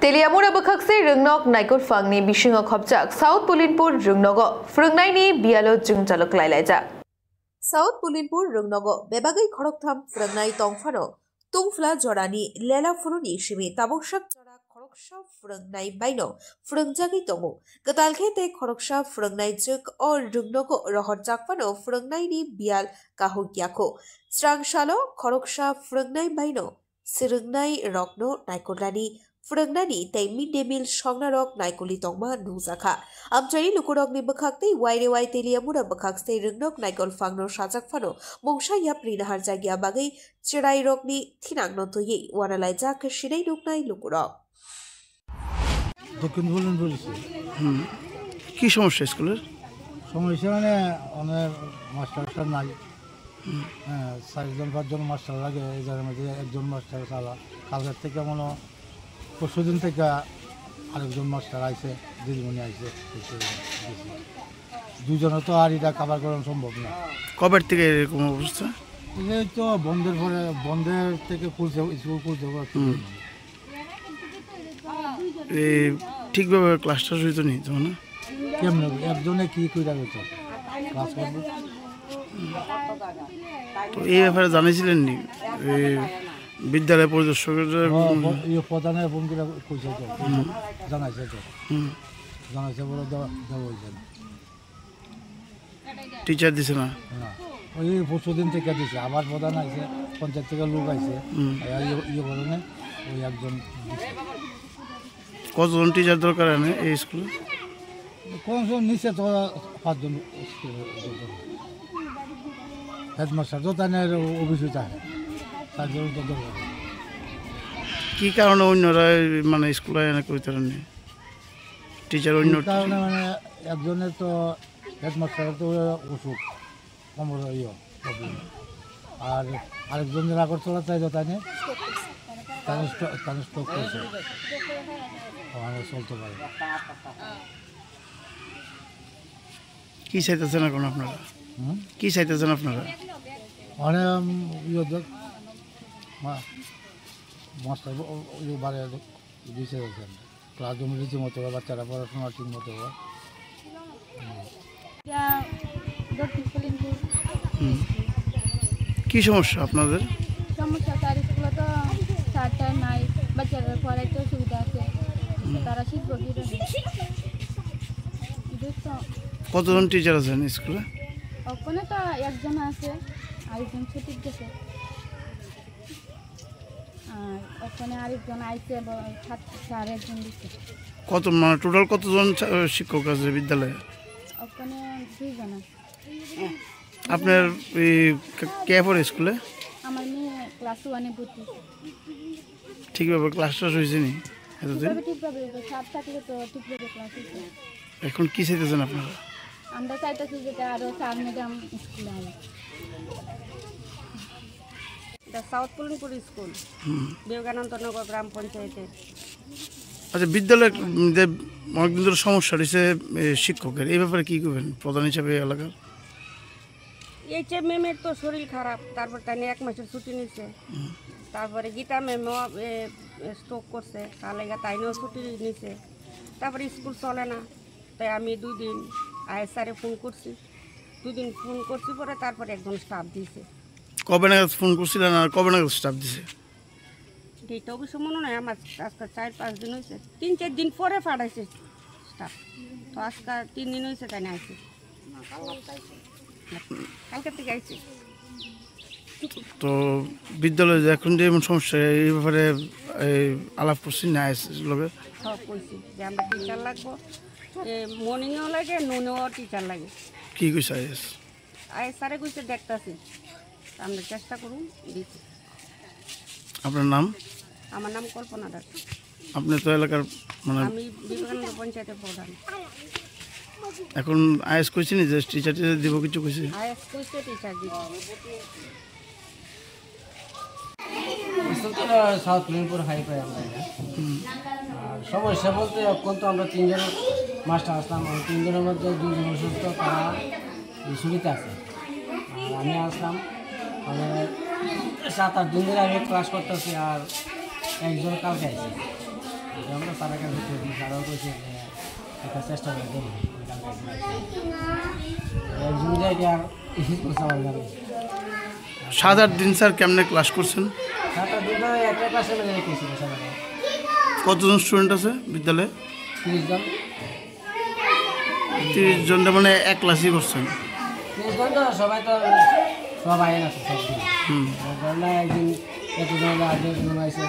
Teliamura bakakse rungnok naikot fangni bisingo khopjak South Pulinpur rungnogo frungnaini bialo jungjalok lailaija South Pulinpur rungnogo bebagai khoroktham frungnai tongfano tungfla jorani lela furuni shimi taboksak jora khoroksha frungnai baino frungjagi tongo gatalkhete khoroksha frungnai juk or rungnogo rohor jakfano frungnaini bial kahukyako strangshalo khoroksha frungnai baino sirungnai rokno naikolani Frungnani tei mid-day-meal songnarok naikoli tongma nungzakha. Amchari lukurokni bakhaktei wairewai Teliamura bakhaktei rungnok naikol fangno sajak fano mongsa yap rinahar jagya bagai chirai rokni thinangno toye wanalai jak shinai nuknai lukurok. দক্ষিণ বলুন বলেছি কি সমস্যা স্কুলের সমস্যা মানে অনেক master নাই হ্যাঁ 4-5 মাস্টার লাগে এই জায়গার মধ্যে একজন মাস্টার চালা কালকের থেকে মনে পরশুদিন থেকে আরেকজন মাস্টার আইছে দিদিমণি আইছে দুজনে তো আর এটা কাভার করা সম্ভব না কবের থেকে এরকম অবস্থা এই তো বন্ধের থেকে খুলছে স্কুল খুলছে ঠিকভাবে ক্লাসটা হইতো নি তো না কেমন একজনে কি কইরা হইতো ক্লাস করবে তো এই ব্যাপারে জানিয়েছিলেন নি বিদ্যালয় পরিদর্শকের প্রধানের ফোন করে কইছে তো জানাইছে তো জানাইছে বলে দেওয়া হয়েছে টিচার দিছে না ওই পরশুদিন থেকে দিছে আবার প্রধান আইছে পঞ্চায়েত থেকে লোক আইছে ইয়ে কারণে ওই একজন কতজন টিচার দরকার আছে এই স্কুলে কোন নিচে তো 5 জন হেডমাস্টার তো তাদের অফিসে থাকে তাদের তো দরকার কি কারণে অন্যরা মানে স্কুলে এনে কইতে পারেন টিচার অন্য কারণে মানে একজনের তো হেডমাস্টার তো অসুখ কোমর ইয়ে প্রবলেম আর আরেকজনের আগরতলা চাই তো তাই তাদের স্টক করছে চলতে পারে কি চাইতেছেন এখন আপনারা কি চাইতেছেন আপনারা অনেক ইয়ে মাস্টার বারে দিচ্ছে ক্লাস রুম রীতিমতো বাচ্চারা পড়াশোনা ঠিক মতো কি সমস্যা আপনাদের সমস্যা তার স্কুলে তো স্যারটা নাই বাচ্চারা পড়াইতে সুবিধা আছে তারা শিখবো কতজন টিচার আছেন স্কুলে ওখানে তো একজন আছে আরেকজন ছুটি গেছে আর ওখানে আরেকজন আইছে স্যার একজন দিচ্ছে কত মানে টোটাল কতজন শিক্ষক আছে বিদ্যালয়ে ওখানে 2 জন আছে আপনার কে পড়ে স্কুলে আমার মেয়ে ক্লাস 1 এ ভর্তি ঠিকভাবে ক্লাসটা হয়েছে নি ঠিকভাবে 7 থেকে তো ঠিকভাবে ক্লাস হচ্ছে এখন কি চাইতেছেন আপনারা আমরা চাইতেছি যে আরো স্যার ম্যাডাম স্কুলে আসে এটা সাউথ পুলিনপুর স্কুল বিবেকানন্দনগর গ্রাম পঞ্চায়েতে আচ্ছা বিদ্যালয়ে অনেকদিন ধরে সমস্যা রয়েছে শিক্ষকের এই ব্যাপারে কী করবেন প্রধান হিসাবে এলাকার এইচএম ম্যামের তো শরীর খারাপ তারপর তাই 1 মাসের ছুটি নিছে তারপরে গীতা ম্যামও স্ট্রোক করছে তাহলে তাইও ছুটি নিছে তারপরে স্কুল চলে না তাই আমি 2 দিন আইএসআরে ফোন করছি 2 দিন ফোন করছি পরে তারপরে একজন স্টাফ দিয়েছে কবে নাগাদ ফোন করছিলেন আর কবে নাগাদ স্টাফ দিছে এইটা অবশ্য মনে নয় আমার আজকে 4-5 দিন হয়েছে 3-4 দিন পরে পাঠাইছে স্টাফ তো আজকে 3 দিন হয়েছে তাই না আইছে কালকে থেকে আইছে তো বিদ্যালয়ে এখন যে এমন সমস্যা এই ব্যাপারে আলাপ করছি না লগে সব কইছি যে আমরা টিচার লাগবো মর্নিংও লাগে নুনেও টিচার লাগে কি কইছে আইএসআরে কইছে দেখতাছি আমরা চেষ্টা করুন দিচ্ছি আপনার নাম আমার নাম কল্পনা দাস আপনি তো এলাকার মানে আমি বিবেকানন্দ পঞ্চায়েতের প্রধান এখন আইএস কইছি নি যে টিচার দিব কিছু কইছে আইএস কইছে টিচার দিব সাউথ পুলিনপুর হাই প্রায় আমরা সমস্যা বলতে এখন তো আমরা 3 জন মাস্টার আসলাম 3 জনের মধ্যে 2 জন অসুস্থ তারা ছুটিতে আছে আর আমি আসলাম মানে 7-8 দিন ধরে আমি ক্লাস করতেছি আর একজন কালকে আসছে আমরা স্যারের কাছে করি, স্যারও কইছে যে একটা চেষ্টা করে দেবো একজন জায়গায় আর আমার জানি 7-8 দিন স্যার কেমনে ক্লাস করছেন? 7 দিন ধরে একটা ক্লাসে মানে রেখেছিল সবাই। কতজন স্টুডেন্ট আছে বিদ্যালয়ে? 30 জন 30 জনটা মানে এক ক্লাসই করছেন? 30 জন তো সবাই তো সব আইন আছে সব দিন ধরলে একদিন একজন আগে ঘুমাইছে।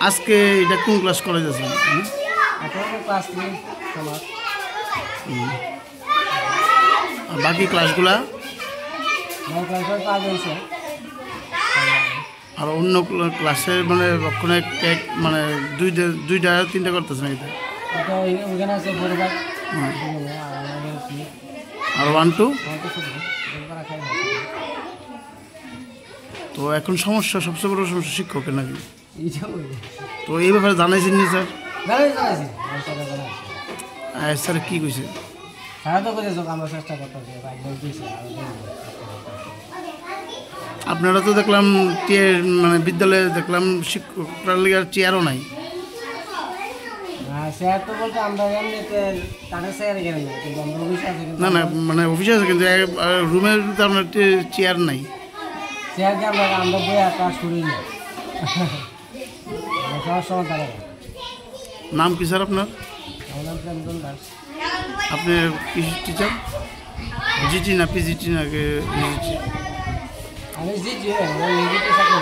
আজকে এটা কোন ক্লাস কলেজ আছে? এখন ক্লাস 3 সমাজ আর বাকি ক্লাসগুলা নয় ক্লাসের কাজ হয়েছে। আর অন্য ক্লাসে মানে ওখানে মানে দুইটা 3টা করতেছে নাকি? তো ওখানে আছে পরিবার আর 1-2? তো এখন সমস্যা, সবচেয়ে বড় সমস্যা শিক্ষকের নাকি? তো এই ব্যাপারে জানাইছেন নি স্যার? স্যার কী কইছে? সারা তো করেছে আমরা চেষ্টা করতেছি বলতেছি। আপনারা তো দেখলাম মানে বিদ্যালয়ে দেখলাম শিক্ষকরা লিগার চেয়ারও নাই। স্যার তো বলতে আমরা এমনিতে তাদের স্যার গেলে না, কিন্তু আমরা অফিসে আছে না না মানে অফিসে আছে কিন্তু রুমের ভিতরে আপনার চেয়ার নাই। স্যার যে আমরা বইয়া কাজ করি না সবার সময় তারা। নাম কি স্যার আপনার? আমার নাম প্রেমচন্দ্র দাস। আপনি কি টিচার? জিটি না পিজিটি নাকি? আমি জিজি, আমি জিটি চাকরি